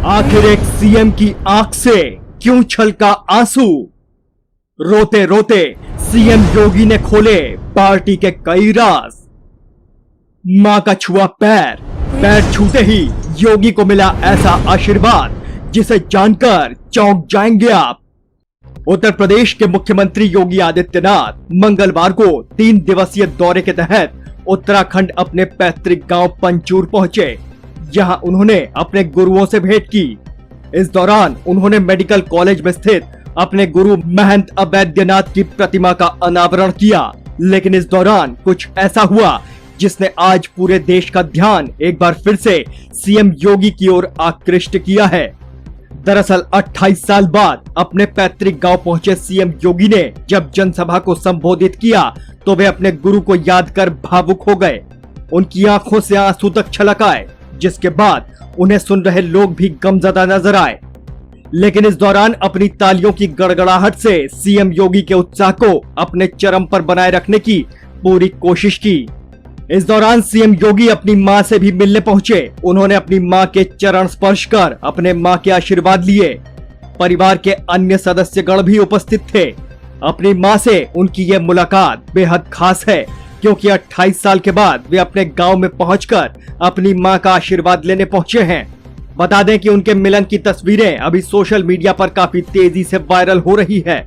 आखिर एक सीएम की आंख से क्यों छलका आंसू? रोते रोते सीएम योगी ने खोले पार्टी के कई राज। मां का छुआ पैर, पैर छूते ही योगी को मिला ऐसा आशीर्वाद जिसे जानकर चौंक जाएंगे आप। उत्तर प्रदेश के मुख्यमंत्री योगी आदित्यनाथ मंगलवार को 3 दिवसीय दौरे के तहत उत्तराखंड अपने पैतृक गांव पंचूर पहुंचे। यहां उन्होंने अपने गुरुओं से भेंट की। इस दौरान उन्होंने मेडिकल कॉलेज में स्थित अपने गुरु महंत अवैद्यनाथ की प्रतिमा का अनावरण किया। लेकिन इस दौरान कुछ ऐसा हुआ जिसने आज पूरे देश का ध्यान एक बार फिर से सीएम योगी की ओर आकृष्ट किया है। दरअसल 28 साल बाद अपने पैतृक गांव पहुंचे सीएम योगी ने जब जनसभा को संबोधित किया तो वे अपने गुरु को याद कर भावुक हो गए। उनकी आंखों से आंसू तक छलक आए, जिसके बाद उन्हें सुन रहे लोग भी गमज़दा नजर आए। लेकिन इस दौरान अपनी तालियों की गड़गड़ाहट से सीएम योगी के उत्साह को अपने चरम पर बनाए रखने की पूरी कोशिश की। इस दौरान सीएम योगी अपनी मां से भी मिलने पहुंचे। उन्होंने अपनी मां के चरण स्पर्श कर अपने मां के आशीर्वाद लिए। परिवार के अन्य सदस्यगण भी उपस्थित थे। अपनी मां से उनकी यह मुलाकात बेहद खास है क्योंकि 28 साल के बाद वे अपने गांव में पहुंचकर अपनी मां का आशीर्वाद लेने पहुंचे हैं। बता दें कि उनके मिलन की तस्वीरें अभी सोशल मीडिया पर काफी तेजी से वायरल हो रही है।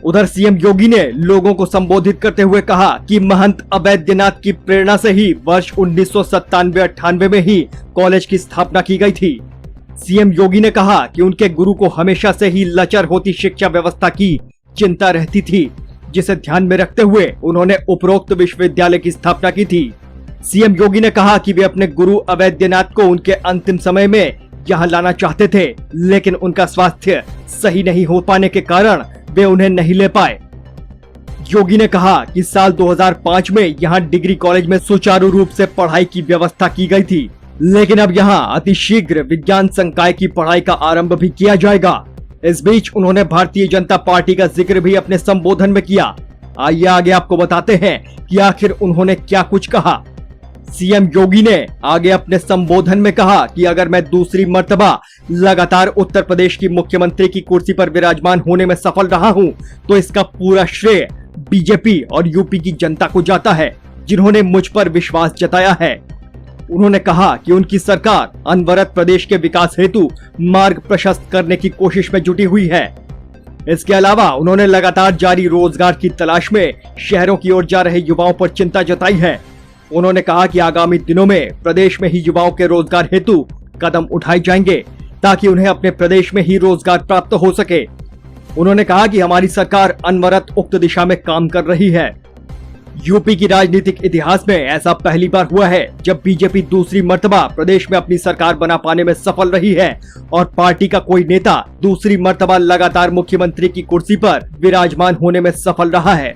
उधर सीएम योगी ने लोगों को संबोधित करते हुए कहा कि महंत अवैद्यनाथ की प्रेरणा से ही वर्ष 1997-98 में ही कॉलेज की स्थापना की गई थी। सीएम योगी ने कहा कि उनके गुरु को हमेशा से ही लचर होती शिक्षा व्यवस्था की चिंता रहती थी, जिसे ध्यान में रखते हुए उन्होंने उपरोक्त विश्वविद्यालय की स्थापना की थी। सीएम योगी ने कहा कि वे अपने गुरु अवैद्यनाथ को उनके अंतिम समय में यहाँ लाना चाहते थे, लेकिन उनका स्वास्थ्य सही नहीं हो पाने के कारण वे उन्हें नहीं ले पाए। योगी ने कहा कि साल 2005 में यहाँ डिग्री कॉलेज में सुचारू रूप से पढ़ाई की व्यवस्था की गई थी, लेकिन अब यहाँ अतिशीघ्र विज्ञान संकाय की पढ़ाई का आरंभ भी किया जाएगा। इस बीच उन्होंने भारतीय जनता पार्टी का जिक्र भी अपने संबोधन में किया। आइए आगे आपको बताते हैं कि आखिर उन्होंने क्या कुछ कहा। सीएम योगी ने आगे अपने संबोधन में कहा कि अगर मैं दूसरी मर्तबा लगातार उत्तर प्रदेश की मुख्यमंत्री की कुर्सी पर विराजमान होने में सफल रहा हूं, तो इसका पूरा श्रेय बीजेपी और यूपी की जनता को जाता है, जिन्होंने मुझ पर विश्वास जताया है। उन्होंने कहा कि उनकी सरकार अनवरत प्रदेश के विकास हेतु मार्ग प्रशस्त करने की कोशिश में जुटी हुई है। इसके अलावा उन्होंने लगातार जारी रोजगार की तलाश में शहरों की ओर जा रहे युवाओं पर चिंता जताई है। उन्होंने कहा कि आगामी दिनों में प्रदेश में ही युवाओं के रोजगार हेतु कदम उठाए जाएंगे ताकि उन्हें अपने प्रदेश में ही रोजगार प्राप्त हो सके। उन्होंने कहा कि हमारी सरकार अनवरत उक्त दिशा में काम कर रही है। यूपी की राजनीतिक इतिहास में ऐसा पहली बार हुआ है जब बीजेपी दूसरी मर्तबा प्रदेश में अपनी सरकार बना पाने में सफल रही है और पार्टी का कोई नेता दूसरी मर्तबा लगातार मुख्यमंत्री की कुर्सी पर विराजमान होने में सफल रहा है।